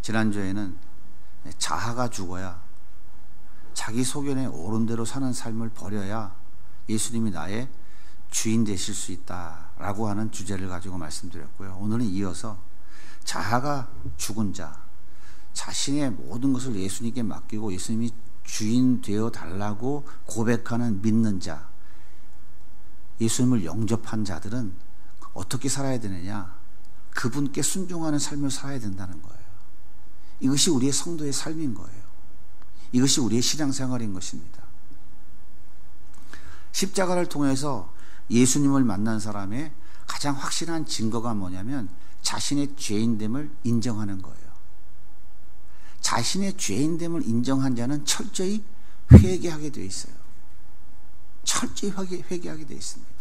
지난주에는 자아가 죽어야 자기 소견에 옳은 대로 사는 삶을 버려야 예수님이 나의 주인 되실 수 있다라고 하는 주제를 가지고 말씀드렸고요. 오늘은 이어서 자아가 죽은 자, 자신의 모든 것을 예수님께 맡기고 예수님이 주인 되어 달라고 고백하는 믿는 자, 예수님을 영접한 자들은 어떻게 살아야 되느냐? 그분께 순종하는 삶을 살아야 된다는 거예요. 이것이 우리의 성도의 삶인 거예요. 이것이 우리의 신앙생활인 것입니다. 십자가를 통해서 예수님을 만난 사람의 가장 확실한 증거가 뭐냐면 자신의 죄인됨을 인정하는 거예요. 자신의 죄인됨을 인정한 자는 철저히 회개하게 되어 있어요. 철저히 회개하게 되어 있습니다.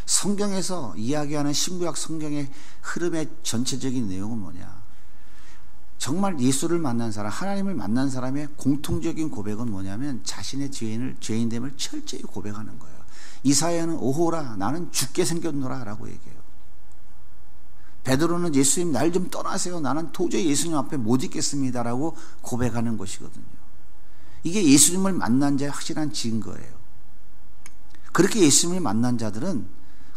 성경에서 이야기하는 신구약 성경의 흐름의 전체적인 내용은 뭐냐? 정말 예수를 만난 사람, 하나님을 만난 사람의 공통적인 고백은 뭐냐면 자신의 죄인됨을 철저히 고백하는 거예요. 이사야는 오호라 나는 죽게 생겼노라 라고 얘기해요. 베드로는 예수님 날 좀 떠나세요. 나는 도저히 예수님 앞에 못 있겠습니다 라고 고백하는 것이거든요. 이게 예수님을 만난 자의 확실한 증거예요. 그렇게 예수님을 만난 자들은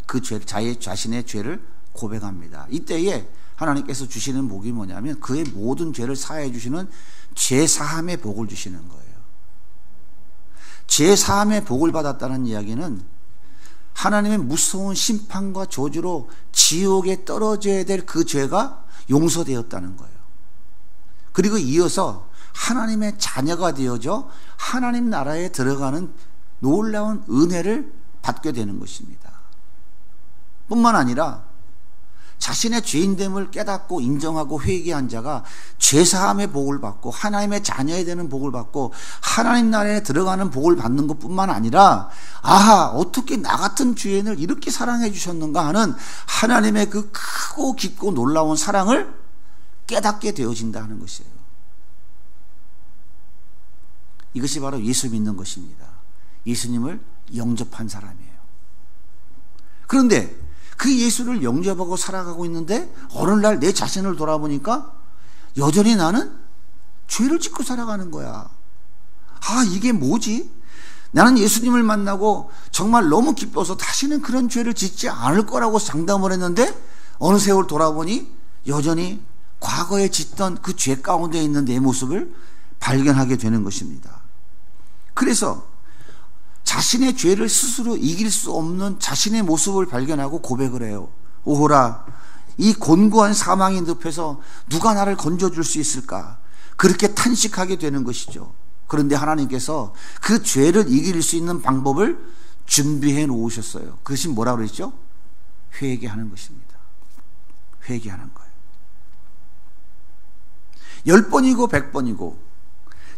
그 자신의 죄를 고백합니다. 이때에 하나님께서 주시는 복이 뭐냐면 그의 모든 죄를 사하여 주시는 죄사함의 복을 주시는 거예요. 죄사함의 복을 받았다는 이야기는 하나님의 무서운 심판과 저주로 지옥에 떨어져야 될 그 죄가 용서되었다는 거예요. 그리고 이어서 하나님의 자녀가 되어져 하나님 나라에 들어가는 놀라운 은혜를 받게 되는 것입니다. 뿐만 아니라 자신의 죄인됨을 깨닫고 인정하고 회개한 자가 죄사함의 복을 받고 하나님의 자녀에 되는 복을 받고 하나님 나라에 들어가는 복을 받는 것뿐만 아니라 아하 어떻게 나 같은 죄인을 이렇게 사랑해 주셨는가 하는 하나님의 그 크고 깊고 놀라운 사랑을 깨닫게 되어진다 하는 것이에요. 이것이 바로 예수 믿는 것입니다. 예수님을 영접한 사람이에요. 그런데 그 예수를 영접하고 살아가고 있는데 어느 날 내 자신을 돌아보니까 여전히 나는 죄를 짓고 살아가는 거야. 아, 이게 뭐지? 나는 예수님을 만나고 정말 너무 기뻐서 다시는 그런 죄를 짓지 않을 거라고 장담을 했는데 어느 세월 돌아보니 여전히 과거에 짓던 그 죄 가운데 있는 내 모습을 발견하게 되는 것입니다. 그래서 자신의 죄를 스스로 이길 수 없는 자신의 모습을 발견하고 고백을 해요. 오호라 이 곤고한 사망의 늪에서 누가 나를 건져줄 수 있을까? 그렇게 탄식하게 되는 것이죠. 그런데 하나님께서 그 죄를 이길 수 있는 방법을 준비해 놓으셨어요. 그것이 뭐라고 그랬죠? 회개하는 것입니다. 회개하는 거예요. 10번이고 100번이고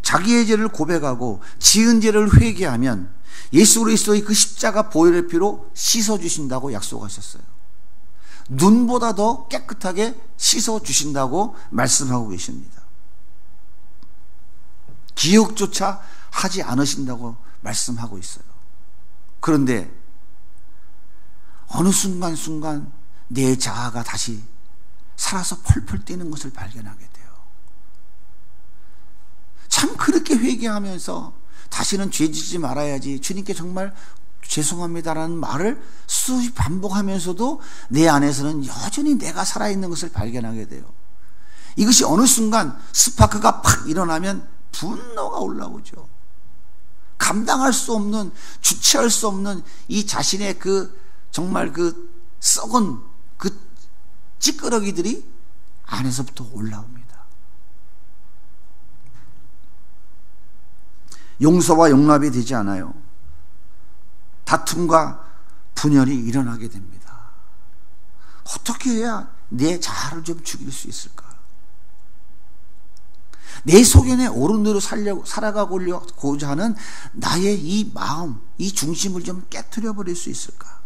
자기의 죄를 고백하고 지은 죄를 회개하면 예수 그리스도의 그 십자가 보혈의 피로 씻어주신다고 약속하셨어요. 눈보다 더 깨끗하게 씻어주신다고 말씀하고 계십니다. 기억조차 하지 않으신다고 말씀하고 있어요. 그런데 어느 순간 내 자아가 다시 살아서 펄펄 뛰는 것을 발견하게 돼요. 참 그렇게 회개하면서 다시는 죄 짓지 말아야지 주님께 정말 죄송합니다라는 말을 수없이 반복하면서도 내 안에서는 여전히 내가 살아있는 것을 발견하게 돼요. 이것이 어느 순간 스파크가 팍 일어나면 분노가 올라오죠. 감당할 수 없는, 주체할 수 없는 이 자신의 그 정말 그 썩은 그 찌끄러기들이 안에서부터 올라옵니다. 용서와 용납이 되지 않아요. 다툼과 분열이 일어나게 됩니다. 어떻게 해야 내 자아를 좀 죽일 수 있을까? 내 소견에 옳은 대로 살아가고자 하는 나의 이 마음, 이 중심을 좀 깨트려 버릴 수 있을까?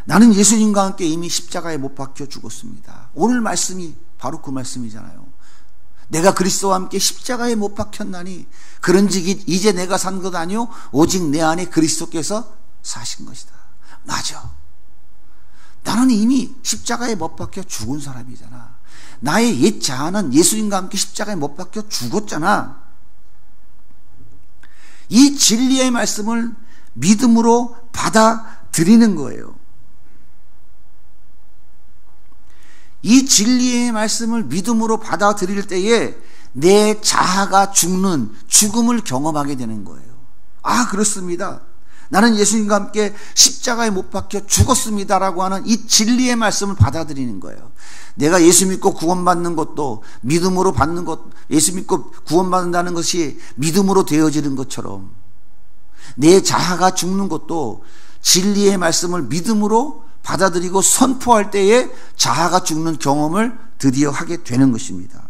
나는 예수님과 함께 이미 십자가에 못 박혀 죽었습니다. 오늘 말씀이 바로 그 말씀이잖아요. 내가 그리스도와 함께 십자가에 못 박혔나니 그런즉 이제 내가 산 것 아니요 오직 내 안에 그리스도께서 사신 것이다. 맞아. 나는 이미 십자가에 못 박혀 죽은 사람이잖아. 나의 옛 자아는 예수님과 함께 십자가에 못 박혀 죽었잖아. 이 진리의 말씀을 믿음으로 받아들이는 거예요. 이 진리의 말씀을 믿음으로 받아들일 때에 내 자아가 죽는 죽음을 경험하게 되는 거예요. 아, 그렇습니다. 나는 예수님과 함께 십자가에 못 박혀 죽었습니다라고 하는 이 진리의 말씀을 받아들이는 거예요. 내가 예수 믿고 구원받는 것도 믿음으로 받는 것, 예수 믿고 구원받는다는 것이 믿음으로 되어지는 것처럼 내 자아가 죽는 것도 진리의 말씀을 믿음으로 받아들이고 선포할 때에 자아가 죽는 경험을 드디어 하게 되는 것입니다.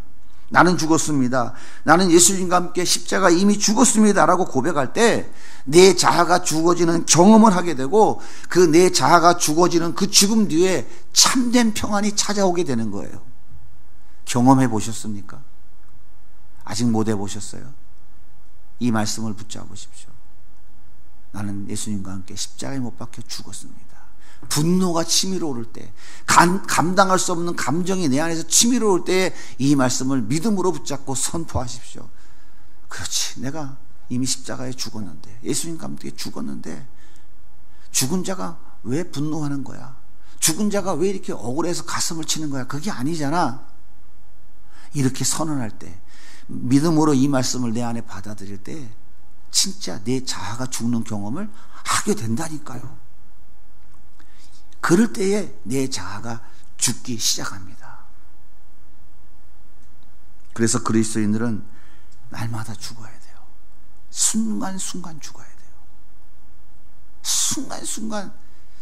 나는 죽었습니다. 나는 예수님과 함께 십자가 이미 죽었습니다 라고 고백할 때 내 자아가 죽어지는 경험을 하게 되고 그 내 자아가 죽어지는 그 죽음 뒤에 참된 평안이 찾아오게 되는 거예요. 경험해 보셨습니까? 아직 못 해보셨어요? 이 말씀을 붙잡으십시오. 나는 예수님과 함께 십자가에 못 박혀 죽었습니다. 분노가 치밀어 오를 때, 감당할 수 없는 감정이 내 안에서 치밀어 올 때에 이 말씀을 믿음으로 붙잡고 선포하십시오. 그렇지, 내가 이미 십자가에 죽었는데, 예수님과 함께 죽었는데 죽은 자가 왜 분노하는 거야? 죽은 자가 왜 이렇게 억울해서 가슴을 치는 거야? 그게 아니잖아. 이렇게 선언할 때, 믿음으로 이 말씀을 내 안에 받아들일 때 진짜 내 자아가 죽는 경험을 하게 된다니까요. 그럴 때에 내 자아가 죽기 시작합니다. 그래서 그리스도인들은 날마다 죽어야 돼요. 순간순간 죽어야 돼요. 순간순간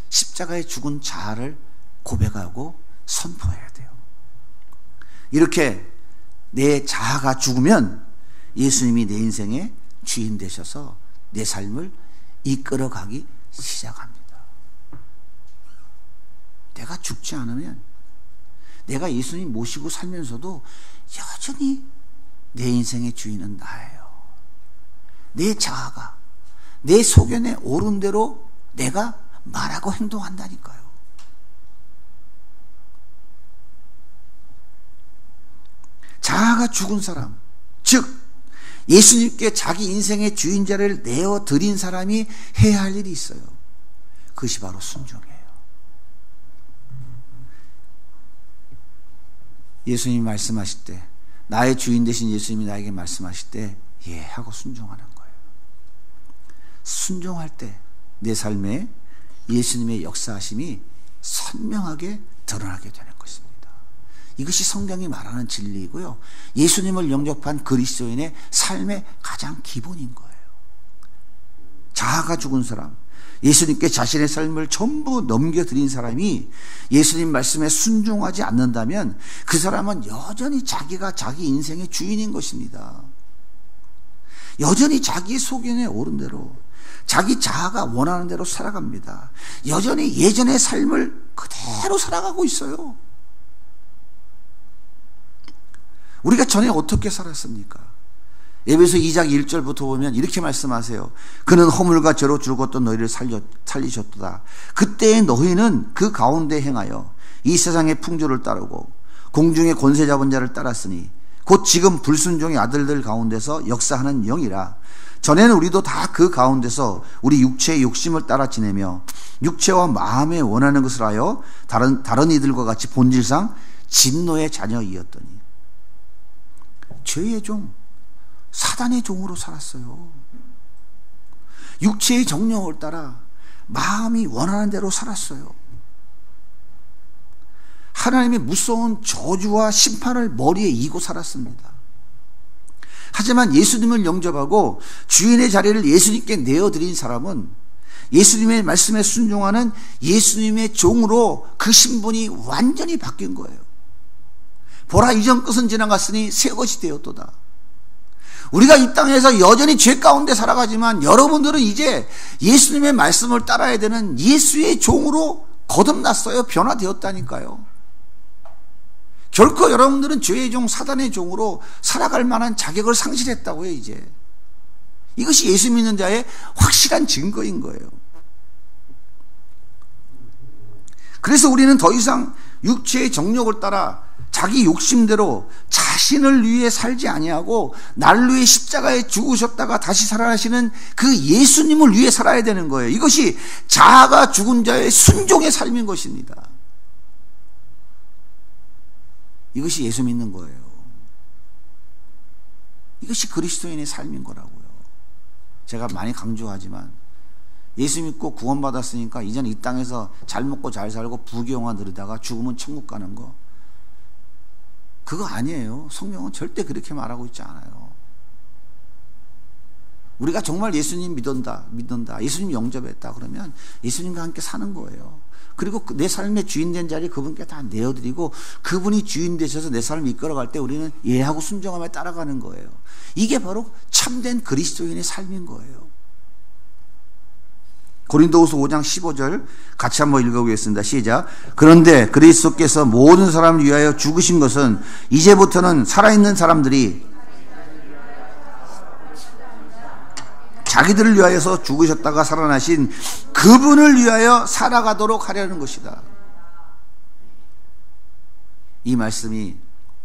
십자가에 죽은 자아를 고백하고 선포해야 돼요. 이렇게 내 자아가 죽으면 예수님이 내 인생의 주인 되셔서 내 삶을 이끌어가기 시작합니다. 내가 죽지 않으면, 내가 예수님 모시고 살면서도 여전히 내 인생의 주인은 나예요. 내 자아가 내 소견에 옳은 대로 내가 말하고 행동한다니까요. 자아가 죽은 사람, 즉 예수님께 자기 인생의 주인자를 내어드린 사람이 해야 할 일이 있어요. 그것이 바로 순종이에요. 예수님이 말씀하실 때, 나의 주인 되신 예수님이 나에게 말씀하실 때 예 하고 순종하는 거예요. 순종할 때 내 삶에 예수님의 역사하심이 선명하게 드러나게 되는 것입니다. 이것이 성경이 말하는 진리이고요, 예수님을 영접한 그리스도인의 삶의 가장 기본인 거예요. 자아가 죽은 사람, 예수님께 자신의 삶을 전부 넘겨드린 사람이 예수님 말씀에 순종하지 않는다면 그 사람은 여전히 자기가 자기 인생의 주인인 것입니다. 여전히 자기의 소견에 옳은 대로, 자기 자아가 원하는 대로 살아갑니다. 여전히 예전의 삶을 그대로 살아가고 있어요. 우리가 전에 어떻게 살았습니까? 에베소 2장 1절부터 보면 이렇게 말씀하세요. 그는 허물과 죄로 죽었던 너희를 살리셨도다. 그때의 너희는 그 가운데 행하여 이 세상의 풍조를 따르고 공중의 권세 잡은 자를 따랐으니 곧 지금 불순종의 아들들 가운데서 역사하는 영이라. 전에는 우리도 다 그 가운데서 우리 육체의 욕심을 따라 지내며 육체와 마음에 원하는 것을 하여 다른 이들과 같이 본질상 진노의 자녀이었더니. 죄의 종, 사단의 종으로 살았어요. 육체의 정령을 따라 마음이 원하는 대로 살았어요. 하나님의 무서운 저주와 심판을 머리에 이고 살았습니다. 하지만 예수님을 영접하고 주인의 자리를 예수님께 내어드린 사람은 예수님의 말씀에 순종하는 예수님의 종으로 그 신분이 완전히 바뀐 거예요. 보라, 이전 것은 지나갔으니 새 것이 되었도다. 우리가 이 땅에서 여전히 죄 가운데 살아가지만 여러분들은 이제 예수님의 말씀을 따라야 되는 예수의 종으로 거듭났어요. 변화되었다니까요. 결코 여러분들은 죄의 종, 사단의 종으로 살아갈 만한 자격을 상실했다고요. 이제 이것이 예수 믿는 자의 확실한 증거인 거예요. 그래서 우리는 더 이상 육체의 정욕을 따라 자기 욕심대로 자신을 위해 살지 아니하고 나를 위해 십자가에 죽으셨다가 다시 살아나시는 그 예수님을 위해 살아야 되는 거예요. 이것이 자아가 죽은 자의 순종의 삶인 것입니다. 이것이 예수 믿는 거예요. 이것이 그리스도인의 삶인 거라고요. 제가 많이 강조하지만 예수 믿고 구원받았으니까 이제는 이 땅에서 잘 먹고 잘 살고 부귀영화 누리다가 죽으면 천국 가는 거, 그거 아니에요. 성경은 절대 그렇게 말하고 있지 않아요. 우리가 정말 예수님 믿는다, 예수님 영접했다 그러면 예수님과 함께 사는 거예요. 그리고 내 삶의 주인된 자리 그분께 다 내어드리고 그분이 주인 되셔서 내 삶을 이끌어갈 때 우리는 예하고 순종하며 따라가는 거예요. 이게 바로 참된 그리스도인의 삶인 거예요. 고린도후서 5장 15절 같이 한번 읽어보겠습니다. 시작. 그런데 그리스도께서 모든 사람을 위하여 죽으신 것은 이제부터는 살아있는 사람들이 자기들을 위하여서 죽으셨다가 살아나신 그분을 위하여 살아가도록 하려는 것이다. 이 말씀이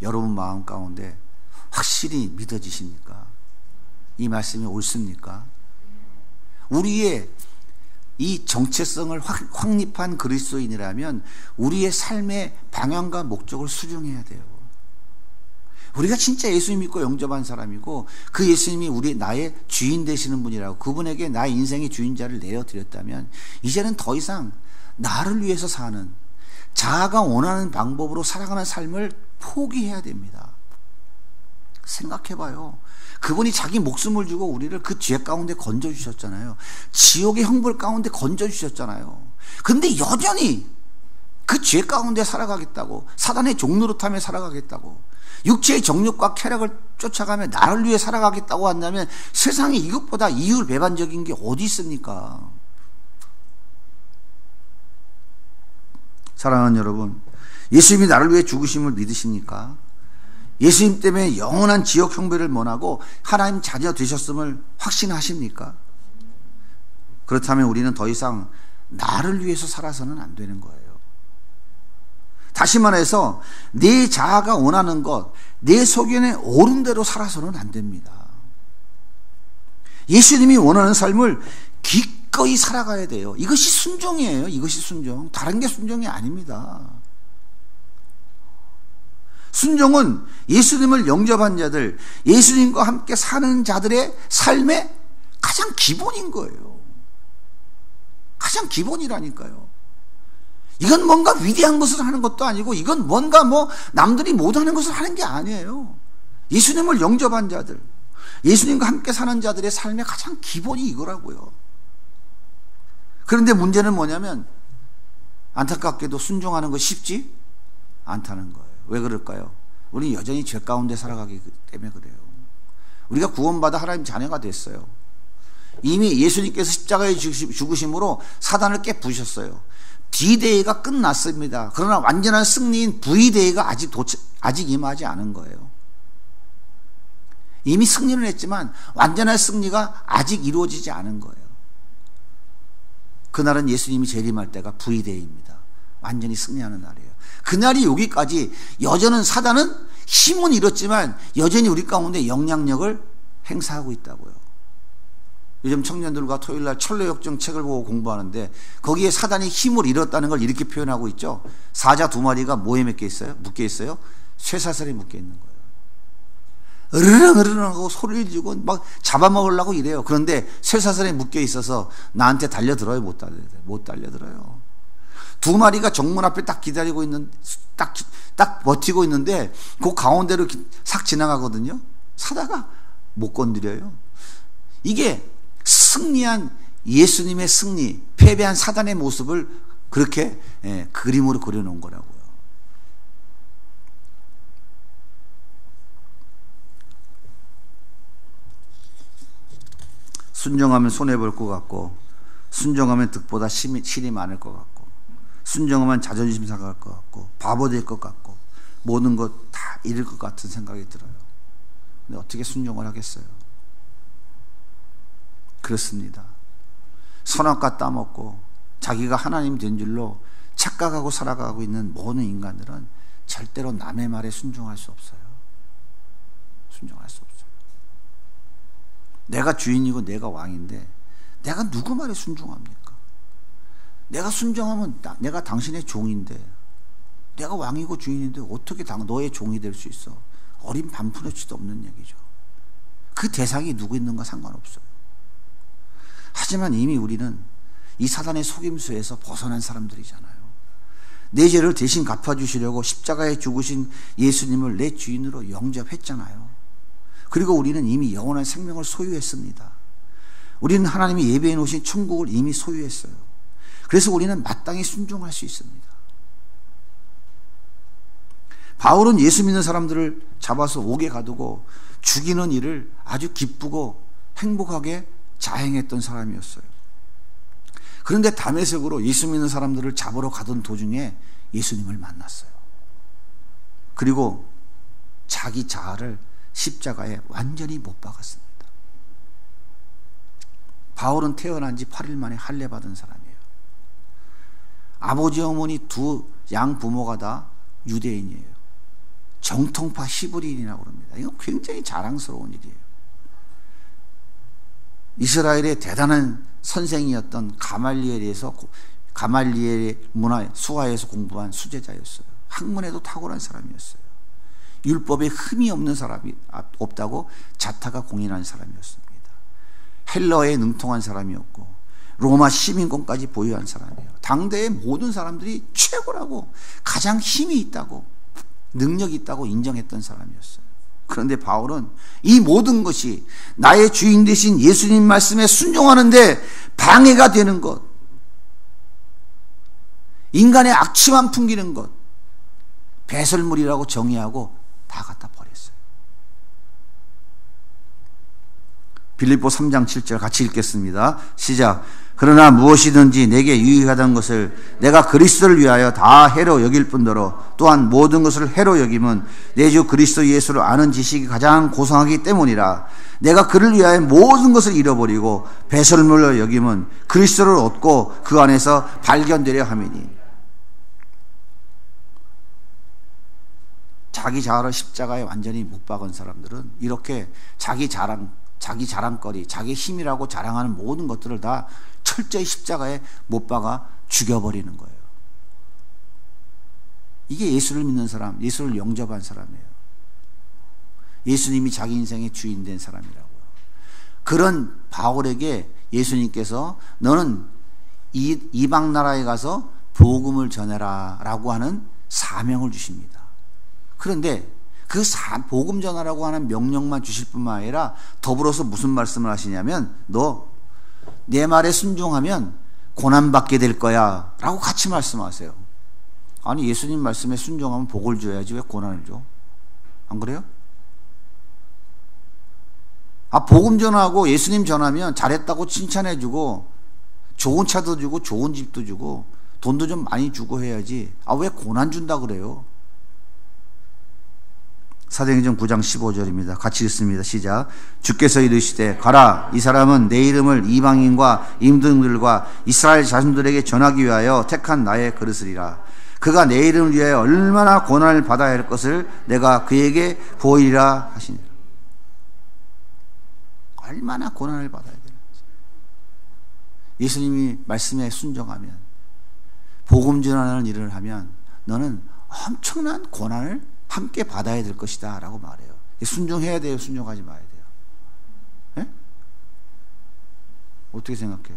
여러분 마음 가운데 확실히 믿어지십니까? 이 말씀이 옳습니까? 우리의 이 정체성을 확립한 그리스도인이라면 우리의 삶의 방향과 목적을 수정해야 돼요. 우리가 진짜 예수님 믿고 영접한 사람이고 그 예수님이 나의 주인 되시는 분이라고 그분에게 나의 인생의 주인자를 내어드렸다면 이제는 더 이상 나를 위해서 사는 자아가 원하는 방법으로 살아가는 삶을 포기해야 됩니다. 생각해봐요. 그분이 자기 목숨을 주고 우리를 그 죄 가운데 건져주셨잖아요. 지옥의 형벌 가운데 건져주셨잖아요. 근데 여전히 그 죄 가운데 살아가겠다고, 사단의 종노릇하며 살아가겠다고, 육체의 정욕과 쾌락을 쫓아가며 나를 위해 살아가겠다고 한다면 세상에 이것보다 이율배반적인 게 어디 있습니까? 사랑하는 여러분, 예수님이 나를 위해 죽으심을 믿으십니까? 예수님 때문에 영원한 지옥 형벌을 면하고 하나님 자녀 되셨음을 확신하십니까? 그렇다면 우리는 더 이상 나를 위해서 살아서는 안 되는 거예요. 다시 말해서 내 자아가 원하는 것, 내 소견에 옳은 대로 살아서는 안 됩니다. 예수님이 원하는 삶을 기꺼이 살아가야 돼요. 이것이 순종이에요. 이것이 순종. 다른 게 순종이 아닙니다. 순종은 예수님을 영접한 자들, 예수님과 함께 사는 자들의 삶의 가장 기본인 거예요. 가장 기본이라니까요. 이건 뭔가 위대한 것을 하는 것도 아니고 이건 뭔가 남들이 못하는 것을 하는 게 아니에요. 예수님을 영접한 자들, 예수님과 함께 사는 자들의 삶의 가장 기본이 이거라고요. 그런데 문제는 뭐냐면 안타깝게도 순종하는 거 쉽지 않다는 거예요. 왜 그럴까요? 우리는 여전히 죄 가운데 살아가기 때문에 그래요. 우리가 구원받아 하나님 자녀가 됐어요. 이미 예수님께서 십자가에 죽으심으로 사단을 깨부셨어요. D-Day가 끝났습니다. 그러나 완전한 승리인 V-Day가 아직 임하지 않은 거예요. 이미 승리는 했지만 완전한 승리가 아직 이루어지지 않은 거예요. 그날은 예수님이 재림할 때가 V-Day입니다. 완전히 승리하는 날이에요. 그날이 여기까지 여전은 사단은 힘은 잃었지만 여전히 우리 가운데 영향력을 행사하고 있다고요. 요즘 청년들과 토요일날 철로역정 책을 보고 공부하는데 거기에 사단이 힘을 잃었다는 걸 이렇게 표현하고 있죠. 사자 두 마리가 뭐에 묶여 있어요? 쇠사슬에 묶여 있는 거예요. 으르렁 하고 소리를 지르고 막 잡아먹으려고 이래요. 그런데 쇠사슬에 묶여 있어서 나한테 달려들어요? 못 달려들어요. 두 마리가 정문 앞에 딱 기다리고 있는, 딱 버티고 있는데 그 가운데로 싹 지나가거든요. 사다가 못 건드려요. 이게 승리한 예수님의 승리, 패배한 사단의 모습을 그렇게 그림으로 그려놓은 거라고요. 순종하면 손해볼 것 같고, 순종하면 득보다 실이 많을 것 같고, 순종하면 자존심 상할 것 같고, 바보 될 것 같고, 모든 것 다 잃을 것 같은 생각이 들어요. 근데 어떻게 순종을 하겠어요? 그렇습니다. 선악과 따먹고 자기가 하나님 된 줄로 착각하고 살아가고 있는 모든 인간들은 절대로 남의 말에 순종할 수 없어요. 순종할 수 없어요. 내가 주인이고 내가 왕인데 내가 누구 말에 순종합니까? 내가 순종하면 내가 당신의 종인데, 내가 왕이고 주인인데 어떻게 너의 종이 될 수 있어? 어린 반푼어치도 없는 얘기죠. 그 대상이 누구 있는가 상관없어요. 하지만 이미 우리는 이 사단의 속임수에서 벗어난 사람들이잖아요. 내 죄를 대신 갚아주시려고 십자가에 죽으신 예수님을 내 주인으로 영접했잖아요. 그리고 우리는 이미 영원한 생명을 소유했습니다. 우리는 하나님이 예배해 놓으신 천국을 이미 소유했어요. 그래서 우리는 마땅히 순종할 수 있습니다. 바울은 예수 믿는 사람들을 잡아서 옥에 가두고 죽이는 일을 아주 기쁘고 행복하게 자행했던 사람이었어요. 그런데 다메섹으로 예수 믿는 사람들을 잡으러 가던 도중에 예수님을 만났어요. 그리고 자기 자아를 십자가에 완전히 못 박았습니다. 바울은 태어난 지 8일 만에 할례 받은 사람이에요. 아버지 어머니 두 양 부모가 다 유대인이에요. 정통파 히브리인이라고 합니다. 이건 굉장히 자랑스러운 일이에요. 이스라엘의 대단한 선생이었던 가말리엘의 문화 수하에서 공부한 수제자였어요. 학문에도 탁월한 사람이었어요. 율법에 흠이 없는 사람이 없다고 자타가 공인한 사람이었습니다. 헬러에 능통한 사람이었고 로마 시민권까지 보유한 사람이에요. 당대의 모든 사람들이 최고라고, 가장 힘이 있다고, 능력이 있다고 인정했던 사람이었어요. 그런데 바울은 이 모든 것이 나의 주인 되신 예수님 말씀에 순종하는데 방해가 되는 것, 인간의 악취만 풍기는 것, 배설물이라고 정의하고 다 갖다 버렸어요. 빌립보 3장 7절 같이 읽겠습니다. 시작. 그러나 무엇이든지 내게 유익하다는 것을 내가 그리스도를 위하여 다 해로 여길 뿐더러 또한 모든 것을 해로 여김은 내 주 그리스도 예수를 아는 지식이 가장 고상하기 때문이라. 내가 그를 위하여 모든 것을 잃어버리고 배설물로 여김은 그리스도를 얻고 그 안에서 발견되려 함이니. 자기 자아를 십자가에 완전히 못 박은 사람들은 이렇게 자기 자랑거리, 자기 힘이라고 자랑하는 모든 것들을 다 철저히 십자가에 못 박아 죽여버리는 거예요. 이게 예수를 믿는 사람, 예수를 영접한 사람이에요. 예수님이 자기 인생의 주인 된 사람이라고요. 그런 바울에게 예수님께서 너는 이방 나라에 가서 복음을 전해라 라고 하는 사명을 주십니다. 그런데 그 복음 전하라고 하는 명령만 주실 뿐만 아니라 더불어서 무슨 말씀을 하시냐면 너 내 말에 순종하면 고난받게 될 거야 라고 같이 말씀하세요. 아니 예수님 말씀에 순종하면 복을 줘야지 왜 고난을 줘? 안 그래요? 복음 전하고 예수님 전하면 잘했다고 칭찬해 주고 좋은 차도 주고 좋은 집도 주고 돈도 좀 많이 주고 해야지 왜 고난 준다 그래요? 사도행전 9장 15절입니다. 같이 읽습니다. 시작. 주께서 이르시되 가라, 이 사람은 내 이름을 이방인과 임금들과 이스라엘 자손들에게 전하기 위하여 택한 나의 그릇이라. 그가 내 이름을 위하여 얼마나 고난을 받아야 할 것을 내가 그에게 보이리라 하시니라. 얼마나 고난을 받아야 되는지. 예수님이 말씀에 순종하면, 복음 전하는 일을 하면 너는 엄청난 고난을 함께 받아야 될 것이다 라고 말해요. 순종해야 돼요? 순종하지 말아야 돼요? 네? 어떻게 생각해요?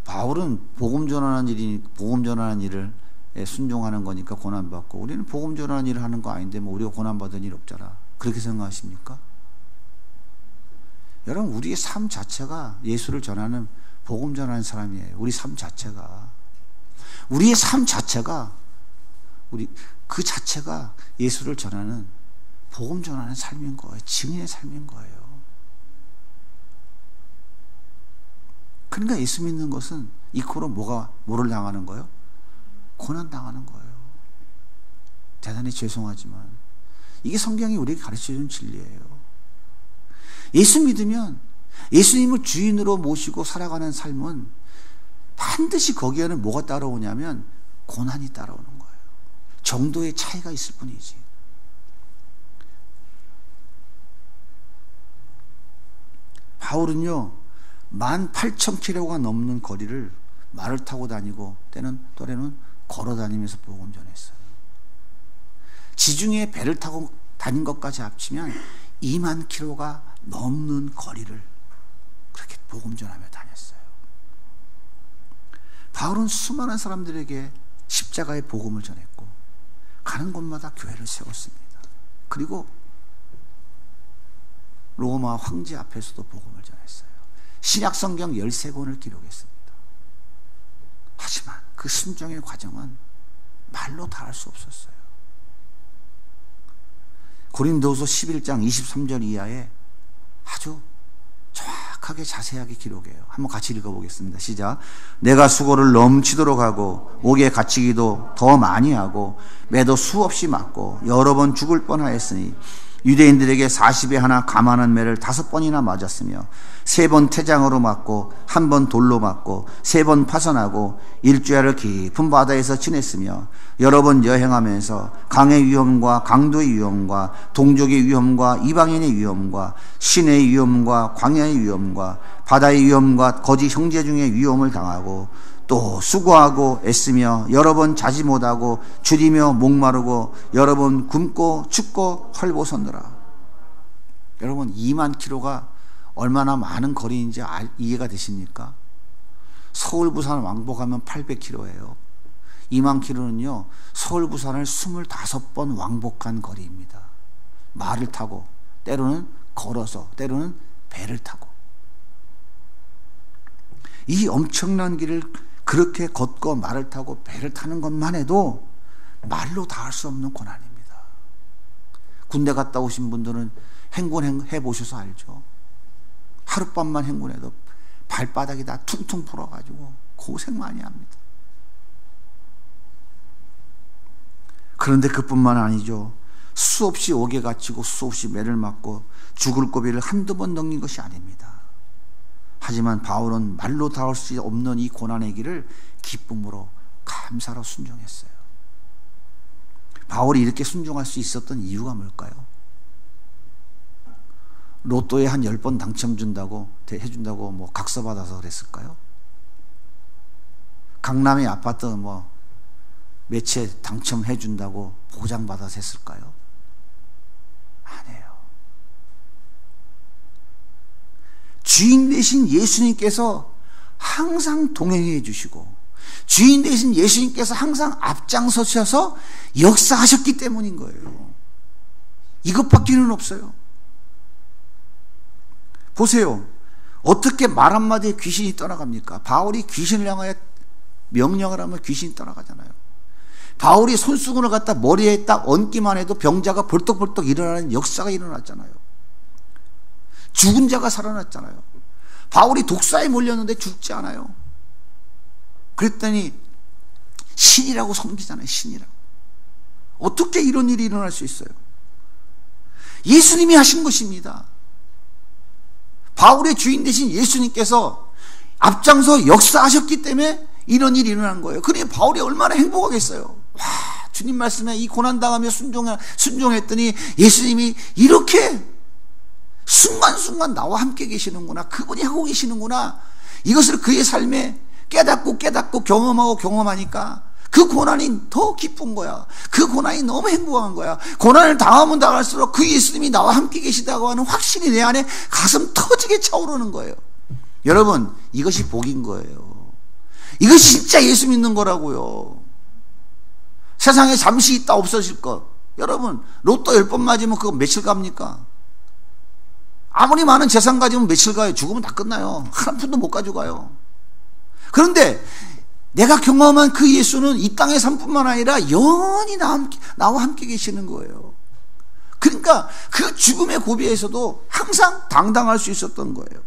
바울은 복음 전하는 일을 순종하는 거니까 고난받고, 우리는 복음 전하는 일을 하는 거 아닌데 우리가 고난받은 일 없잖아. 그렇게 생각하십니까? 여러분, 우리의 삶 자체가 예수를 전하는, 복음 전하는 사람이에요. 우리 삶 자체가, 우리의 삶 자체가, 그 자체가 예수를 전하는, 복음 전하는 삶인 거예요. 증인의 삶인 거예요. 그러니까 예수 믿는 것은 이코로 뭐를 당하는 거예요? 고난 당하는 거예요. 대단히 죄송하지만 이게 성경이 우리에게 가르쳐주는 진리예요. 예수 믿으면 예수님을 주인으로 모시고 살아가는 삶은 반드시 거기에는 뭐가 따라오냐면 고난이 따라오는 거예요. 정도의 차이가 있을 뿐이지. 바울은요, 18,000km가 넘는 거리를 말을 타고 다니고 또래는 걸어 다니면서 복음 전했어요. 지중해 배를 타고 다닌 것까지 합치면 2만 km가 넘는 거리를 그렇게 복음 전하며 다녔어요. 바울은 수많은 사람들에게 십자가의 복음을 전했고 가는 곳마다 교회를 세웠습니다. 그리고 로마 황제 앞에서도 복음을 전했어요. 신약성경 13권을 기록했습니다. 하지만 그 순종의 과정은 말로 다 할 수 없었어요. 고린도후서 11장 23절 이하에 아주 정확하게 자세하게 기록해요. 한번 같이 읽어보겠습니다. 시작. 내가 수고를 넘치도록 하고 옥에 갇히기도 더 많이 하고 매도 수없이 맞고 여러 번 죽을 뻔하였으니 유대인들에게 40에 하나 감하는 매를 5번이나 맞았으며 3번 태장으로 맞고 1번 돌로 맞고 3번 파선하고 일주야를 깊은 바다에서 지냈으며 여러 번 여행하면서 강의 위험과 강도의 위험과 동족의 위험과 이방인의 위험과 신의 위험과 광야의 위험과 바다의 위험과 거짓 형제 중의 위험을 당하고 또 수고하고 애쓰며 여러 번 자지 못하고 줄이며 목마르고 여러 번 굶고 춥고 헐벗었느라. 여러분 2만 km가 얼마나 많은 거리인지 이해가 되십니까? 서울 부산 왕복하면 800km예요. 2만 km는요 서울 부산을 25번 왕복한 거리입니다. 말을 타고 때로는 걸어서 때로는 배를 타고 이 엄청난 길을 그렇게 걷고 말을 타고 배를 타는 것만 해도 말로 다 할 수 없는 고난입니다. 군대 갔다 오신 분들은 행군해 보셔서 알죠. 하룻밤만 행군해도 발바닥이 다 퉁퉁 불어가지고 고생 많이 합니다. 그런데 그뿐만 아니죠. 수없이 옥에 갇히고 수없이 매를 맞고 죽을 고비를 한두 번 넘긴 것이 아닙니다. 하지만 바울은 말로 다 할 수 없는 이 고난의 길을 기쁨으로 감사로 순종했어요. 바울이 이렇게 순종할 수 있었던 이유가 뭘까요? 로또에 한 10번 당첨 해준다고 뭐 각서 받아서 그랬을까요? 강남의 아파트 몇 채 당첨해준다고 보장받아서 했을까요? 아니에요. 주인 되신 예수님께서 항상 동행해 주시고 주인 되신 예수님께서 항상 앞장서셔서 역사하셨기 때문인 거예요. 이것밖에는 없어요. 보세요. 어떻게 말 한마디에 귀신이 떠나갑니까? 바울이 귀신을 향하여 명령을 하면 귀신이 떠나가잖아요. 바울이 손수건을 갖다 머리에 딱 얹기만 해도 병자가 벌떡벌떡 일어나는 역사가 일어났잖아요. 죽은 자가 살아났잖아요. 바울이 독사에 몰렸는데 죽지 않아요. 그랬더니 신이라고 섬기잖아요. 신이라고. 어떻게 이런 일이 일어날 수 있어요? 예수님이 하신 것입니다. 바울의 주인 되신 예수님께서 앞장서 역사하셨기 때문에 이런 일이 일어난 거예요. 그러니 바울이 얼마나 행복하겠어요. 와, 주님 말씀에 이 고난당하며 순종했더니 예수님이 이렇게 순간순간 나와 함께 계시는구나. 그분이 하고 계시는구나. 이것을 그의 삶에 깨닫고 경험하니까 그 고난이 더 기쁜 거야. 그 고난이 너무 행복한 거야. 고난을 당하면 당할수록 그 예수님이 나와 함께 계시다고 하는 확신이 내 안에 가슴 터지게 차오르는 거예요. 여러분, 이것이 복인 거예요. 이것이 진짜 예수 믿는 거라고요. 세상에 잠시 있다 없어질 것. 여러분, 로또 10번 맞으면 그거 며칠 갑니까? 아무리 많은 재산 가지면 며칠 가요? 죽으면 다 끝나요. 한 푼도 못 가져가요. 그런데 내가 경험한 그 예수는 이 땅의 삶뿐만 아니라 영원히 나와 함께 계시는 거예요. 그러니까 그 죽음의 고비에서도 항상 당당할 수 있었던 거예요.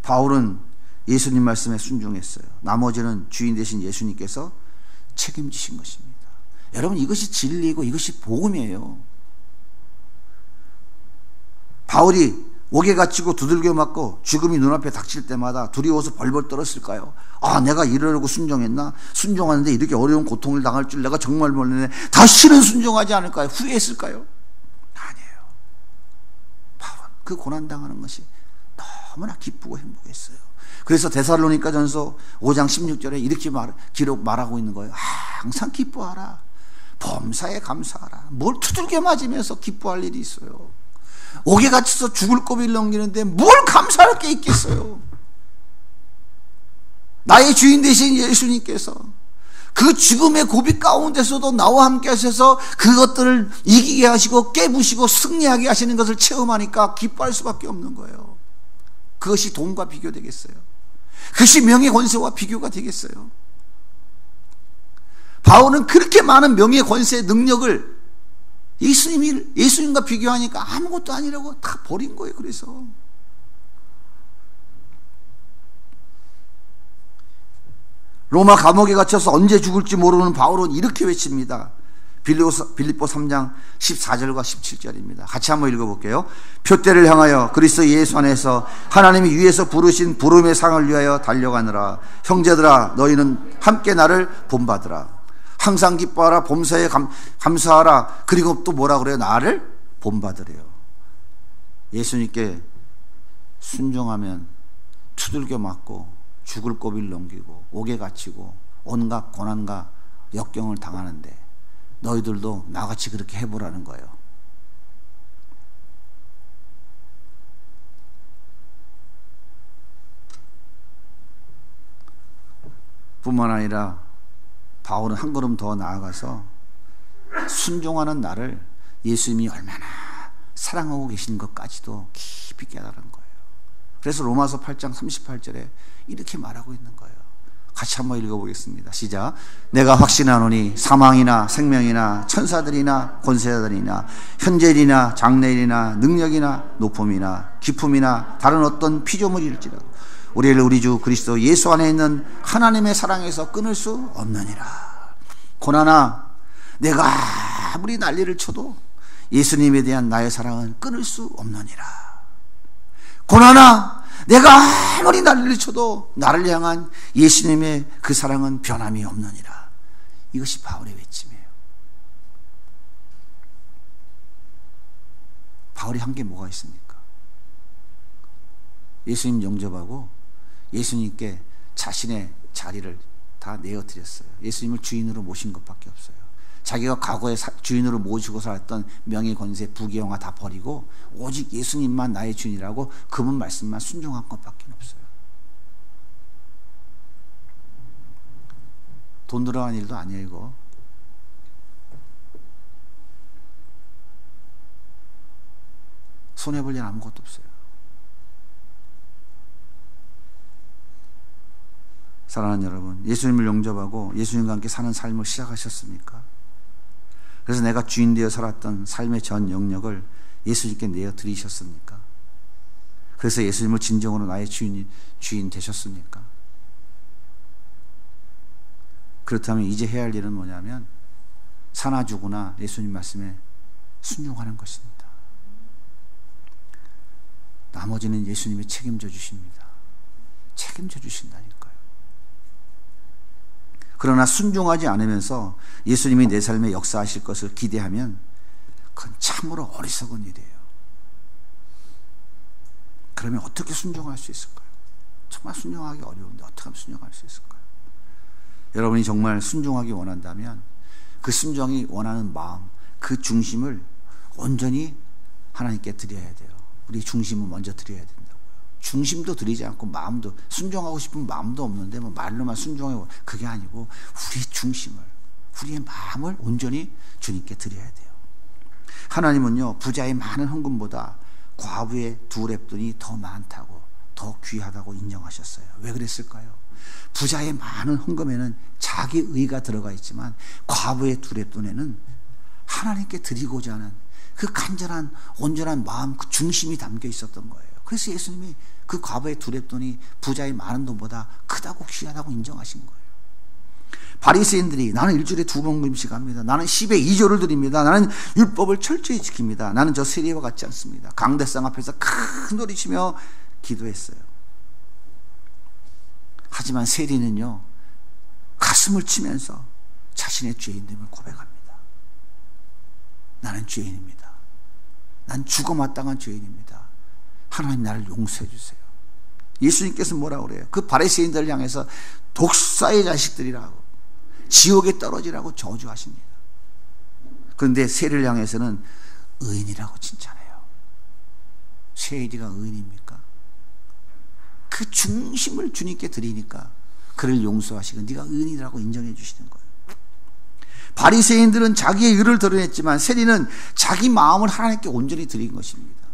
바울은 예수님 말씀에 순종했어요. 나머지는 주인 되신 예수님께서 책임지신 것입니다. 여러분, 이것이 진리이고 이것이 복음이에요. 바울이 옥에 갇히고 두들겨 맞고 죽음이 눈앞에 닥칠 때마다 두려워서 벌벌 떨었을까요? 아, 내가 이러려고 순종했나? 순종하는데 이렇게 어려운 고통을 당할 줄 내가 정말 몰랐네. 다시는 순종하지 않을까요? 후회했을까요? 아니에요. 바울은 그 고난당하는 것이 너무나 기쁘고 행복했어요. 그래서 데살로니가전서 5장 16절에 이렇게 말하고 있는 거예요. 항상 기뻐하라. 범사에 감사하라. 뭘 두들겨 맞으면서 기뻐할 일이 있어요. 옥에 갇혀서 죽을 고비를 넘기는데 뭘 감사할 게 있겠어요. 나의 주인 되신 예수님께서 그 죽음의 고비 가운데서도 나와 함께 하셔서 그것들을 이기게 하시고 깨부시고 승리하게 하시는 것을 체험하니까 기뻐할 수밖에 없는 거예요. 그것이 돈과 비교되겠어요? 그것이 명예 권세와 비교가 되겠어요? 바울은 그렇게 많은 명예 권세의 능력을 예수님과 비교하니까 아무것도 아니라고 다 버린 거예요. 그래서 로마 감옥에 갇혀서 언제 죽을지 모르는 바울은 이렇게 외칩니다. 빌립보 3장 14절과 17절입니다. 같이 한번 읽어볼게요. 표대를 향하여 그리스도 예수 안에서 하나님이 위에서 부르신 부름의 상을 위하여 달려가느라. 형제들아, 너희는 함께 나를 본받으라. 항상 기뻐하라. 범사에 감사하라. 그리고 또 뭐라 그래요? 나를 본받으래요. 예수님께 순종하면 두들겨 맞고 죽을 고비를 넘기고 옥에 갇히고 온갖 고난과 역경을 당하는데 너희들도 나같이 그렇게 해보라는 거예요. 뿐만 아니라 바울은 한 걸음 더 나아가서 순종하는 나를 예수님이 얼마나 사랑하고 계신 것까지도 깊이 깨달은 거예요. 그래서 로마서 8장 38절에 이렇게 말하고 있는 거예요. 같이 한번 읽어보겠습니다. 시작. 내가 확신하노니 사망이나 생명이나 천사들이나 권세자들이나 현재일이나 장래일이나 능력이나 높음이나 깊음이나 다른 어떤 피조물일지라도 우리를 우리 주 그리스도 예수 안에 있는 하나님의 사랑에서 끊을 수 없느니라. 고난아, 내가 아무리 난리를 쳐도 예수님에 대한 나의 사랑은 끊을 수 없느니라. 고난아, 내가 아무리 난리를 쳐도 나를 향한 예수님의 그 사랑은 변함이 없느니라. 이것이 바울의 외침이에요. 바울이 한 게 뭐가 있습니까? 예수님 영접하고 예수님께 자신의 자리를 다 내어드렸어요. 예수님을 주인으로 모신 것밖에 없어요. 자기가 과거에 주인으로 모시고 살았던 명예, 권세, 부귀영화 다 버리고 오직 예수님만 나의 주인이라고 그분 말씀만 순종한 것밖에 없어요. 돈 들어간 일도 아니에요. 이거 손해볼 일 아무것도 없어요. 사랑하는 여러분, 예수님을 영접하고 예수님과 함께 사는 삶을 시작하셨습니까? 그래서 내가 주인 되어 살았던 삶의 전 영역을 예수님께 내어드리셨습니까? 그래서 예수님을 진정으로 나의 주인 되셨습니까? 그렇다면 이제 해야 할 일은 뭐냐면 사나 죽으나 예수님 말씀에 순종하는 것입니다. 나머지는 예수님이 책임져 주십니다. 책임져 주신다니까요. 그러나 순종하지 않으면서 예수님이 내 삶에 역사하실 것을 기대하면 그건 참으로 어리석은 일이에요. 그러면 어떻게 순종할 수 있을까요? 정말 순종하기 어려운데 어떻게 하면 순종할 수 있을까요? 여러분이 정말 순종하기 원한다면 그 순종이 원하는 마음, 그 중심을 온전히 하나님께 드려야 돼요. 우리 중심을 먼저 드려야 된다고요. 중심도 드리지 않고 마음도, 순종하고 싶은 마음도 없는데 뭐 말로만 순종해, 그게 아니고 우리 중심을, 우리의 마음을 온전히 주님께 드려야 돼요. 하나님은요, 부자의 많은 헌금보다 과부의 2렙돈이 더 많다고, 더 귀하다고 인정하셨어요. 왜 그랬을까요? 부자의 많은 헌금에는 자기 의가 들어가 있지만 과부의 2렙돈에는 하나님께 드리고자 하는 그 간절한 온전한 마음, 그 중심이 담겨 있었던 거예요. 그래서 예수님이 그 과부의 2렙돈이 부자의 많은 돈보다 크다고 귀하다고 인정하신 거예요. 바리새인들이 나는 일주일에 2번 금식합니다. 나는 10의 2조를 드립니다. 나는 율법을 철저히 지킵니다. 나는 저 세리와 같지 않습니다. 강대상 앞에서 큰 소리치며 기도했어요. 하지만 세리는요, 가슴을 치면서 자신의 죄인됨을 고백합니다. 나는 죄인입니다. 난 죽어 마땅한 죄인입니다. 하나님 나를 용서해 주세요. 예수님께서 뭐라고 그래요? 그 바리새인들을 향해서 독사의 자식들이라고, 지옥에 떨어지라고 저주하십니다. 그런데 세리를 향해서는 의인이라고 칭찬해요. 세리가 의인입니까? 그 중심을 주님께 드리니까 그를 용서하시고 네가 의인이라고 인정해 주시는 거예요. 바리새인들은 자기의 의를 드러냈지만 세리는 자기 마음을 하나님께 온전히 드린 것입니다.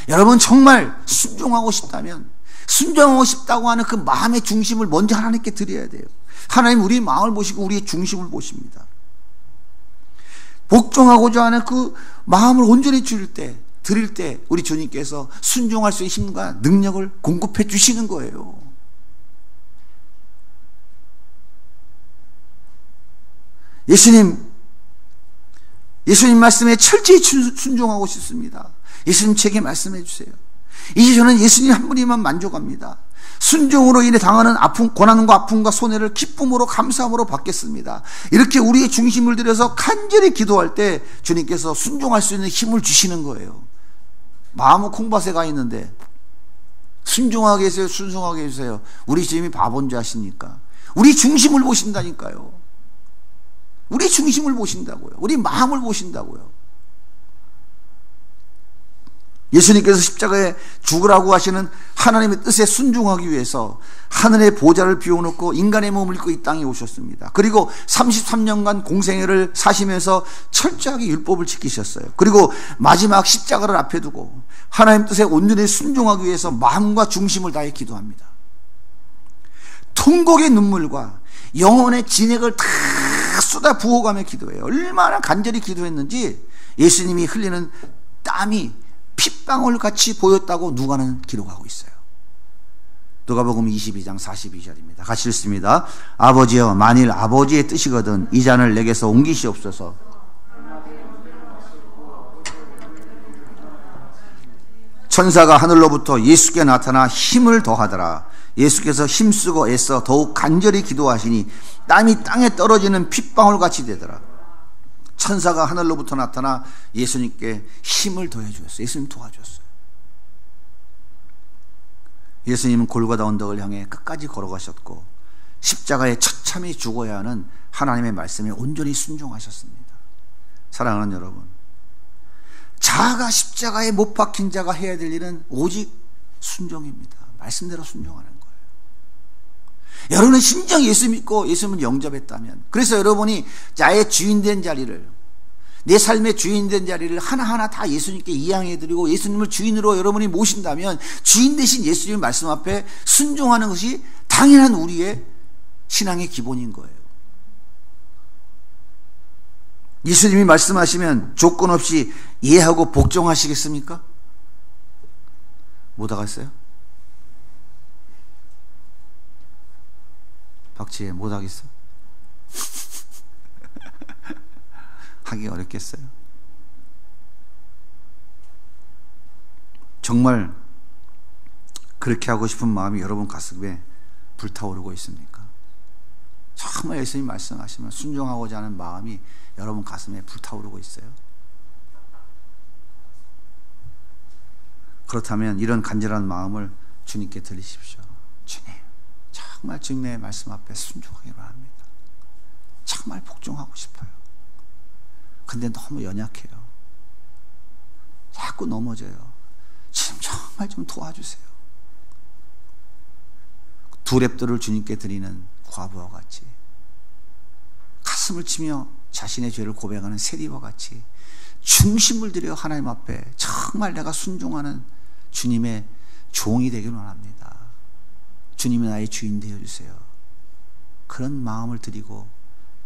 여러분, 정말 순종하고 싶다면, 순종하고 싶다고 하는 그 마음의 중심을 먼저 하나님께 드려야 돼요. 하나님 우리의 마음을 보시고 우리의 중심을 보십니다. 복종하고자 하는 그 마음을 온전히 드릴 때 우리 주님께서 순종할 수 있는 힘과 능력을 공급해 주시는 거예요. 예수님 말씀에 철저히 순종하고 싶습니다. 예수님 제게 말씀해 주세요. 이제 저는 예수님 한 분이만 만족합니다. 순종으로 인해 당하는 아픔, 고난과 아픔과 손해를 기쁨으로 감사함으로 받겠습니다. 이렇게 우리의 중심을 들여서 간절히 기도할 때 주님께서 순종할 수 있는 힘을 주시는 거예요. 마음은 콩밭에 가 있는데 순종하게 해주세요, 순종하게 해주세요. 우리 주님이 바본 줄 아십니까? 우리 중심을 보신다니까요. 우리 중심을 보신다고요. 우리 마음을 보신다고요. 예수님께서 십자가에 죽으라고 하시는 하나님의 뜻에 순종하기 위해서 하늘의 보좌를 비워놓고 인간의 몸을 입고 이 땅에 오셨습니다. 그리고 33년간 공생애를 사시면서 철저하게 율법을 지키셨어요. 그리고 마지막 십자가를 앞에 두고 하나님 뜻에 온전히 순종하기 위해서 마음과 중심을 다해 기도합니다. 통곡의 눈물과 영혼의 진액을 다 쏟아 부어가며 기도해요. 얼마나 간절히 기도했는지 예수님이 흘리는 땀이 핏방울 같이 보였다고 누가는 기록하고 있어요. 누가복음 22장 42절입니다. 같이 읽습니다. 아버지여, 만일 아버지의 뜻이거든 이 잔을 내게서 옮기시옵소서. 천사가 하늘로부터 예수께 나타나 힘을 더하더라. 예수께서 힘쓰고 애써 더욱 간절히 기도하시니 땀이 땅에 떨어지는 핏방울 같이 되더라. 천사가 하늘로부터 나타나 예수님께 힘을 더해 주었어요. 예수님 도와주었어요. 예수님은 골고다 언덕을 향해 끝까지 걸어가셨고 십자가에 처참히 죽어야 하는 하나님의 말씀에 온전히 순종하셨습니다. 사랑하는 여러분, 자아가 십자가에 못 박힌 자가 해야 될 일은 오직 순종입니다. 말씀대로 순종하는 거예요. 여러분은 진정 예수 믿고 예수님을 영접했다면, 그래서 여러분이 나의 주인된 자리를, 내 삶의 주인된 자리를 하나하나 다 예수님께 이양해드리고 예수님을 주인으로 여러분이 모신다면 주인 되신 예수님의 말씀 앞에 순종하는 것이 당연한 우리의 신앙의 기본인 거예요. 예수님이 말씀하시면 조건 없이 이해하고 복종하시겠습니까? 못 하겠어요? 박지혜 못 하겠어? 하기 어렵겠어요? 정말 그렇게 하고 싶은 마음이 여러분 가슴에 불타오르고 있습니까? 정말 예수님 말씀하시면 순종하고자 하는 마음이 여러분 가슴에 불타오르고 있어요? 그렇다면 이런 간절한 마음을 주님께 드리십시오. 주님, 정말 주님의 말씀 앞에 순종하기로 합니다. 정말 복종하고 싶어요. 근데 너무 연약해요. 자꾸 넘어져요. 주님 정말 좀 도와주세요. 두 랩들을 주님께 드리는 과부와 같이, 가슴을 치며 자신의 죄를 고백하는 세리와 같이 중심을 들여 하나님 앞에 정말 내가 순종하는 주님의 종이 되길 원합니다. 주님이 나의 주인 되어주세요. 그런 마음을 드리고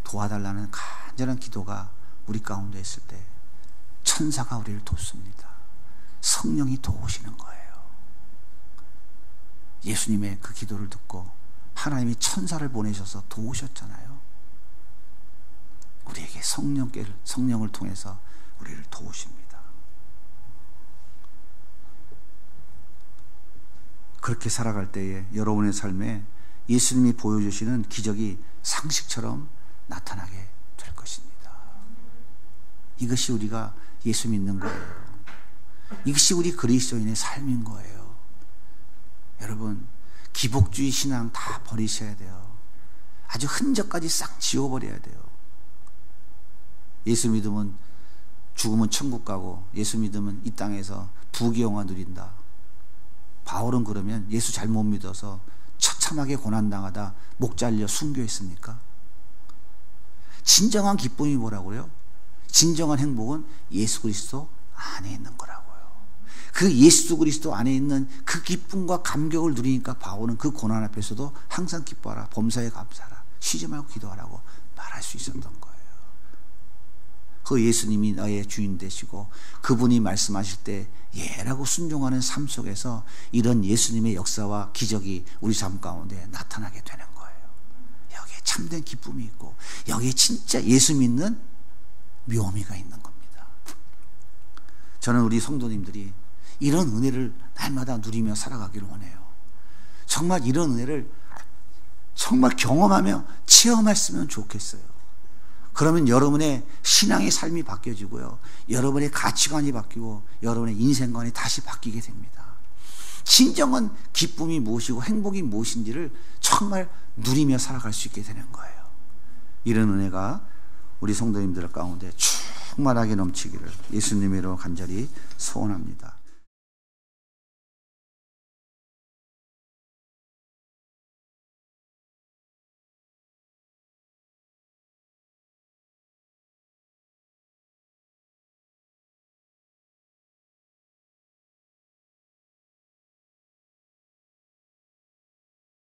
도와달라는 간절한 기도가 우리 가운데 있을 때 천사가 우리를 돕습니다. 성령이 도우시는 거예요. 예수님의 그 기도를 듣고 하나님이 천사를 보내셔서 도우셨잖아요. 우리에게 성령을 통해서 우리를 도우십니다. 그렇게 살아갈 때에 여러분의 삶에 예수님이 보여주시는 기적이 상식처럼 나타나게 될 것입니다. 이것이 우리가 예수 믿는 거예요. 이것이 우리 그리스도인의 삶인 거예요. 여러분, 기복주의 신앙 다 버리셔야 돼요. 아주 흔적까지 싹 지워버려야 돼요. 예수 믿으면 죽으면 천국 가고, 예수 믿으면 이 땅에서 부귀영화 누린다. 바울은 그러면 예수 잘못 믿어서 처참하게 고난당하다 목 잘려 순교했습니까? 진정한 기쁨이 뭐라고요? 진정한 행복은 예수 그리스도 안에 있는 거라고요. 그 예수 그리스도 안에 있는 그 기쁨과 감격을 누리니까 바울은 그 고난 앞에서도 항상 기뻐하라, 범사에 감사하라, 쉬지 말고 기도하라고 말할 수 있었던 거예요. 그 예수님이 너의 주인 되시고 그분이 말씀하실 때 예라고 순종하는 삶 속에서 이런 예수님의 역사와 기적이 우리 삶 가운데 나타나게 되는 거예요. 여기에 참된 기쁨이 있고 여기에 진짜 예수 믿는 묘미가 있는 겁니다. 저는 우리 성도님들이 이런 은혜를 날마다 누리며 살아가기를 원해요. 정말 이런 은혜를 정말 경험하며 체험했으면 좋겠어요. 그러면 여러분의 신앙의 삶이 바뀌어지고요, 여러분의 가치관이 바뀌고 여러분의 인생관이 다시 바뀌게 됩니다. 진정한 기쁨이 무엇이고 행복이 무엇인지를 정말 누리며 살아갈 수 있게 되는 거예요. 이런 은혜가 우리 성도님들 가운데 충만하게 넘치기를 예수님으로 간절히 소원합니다.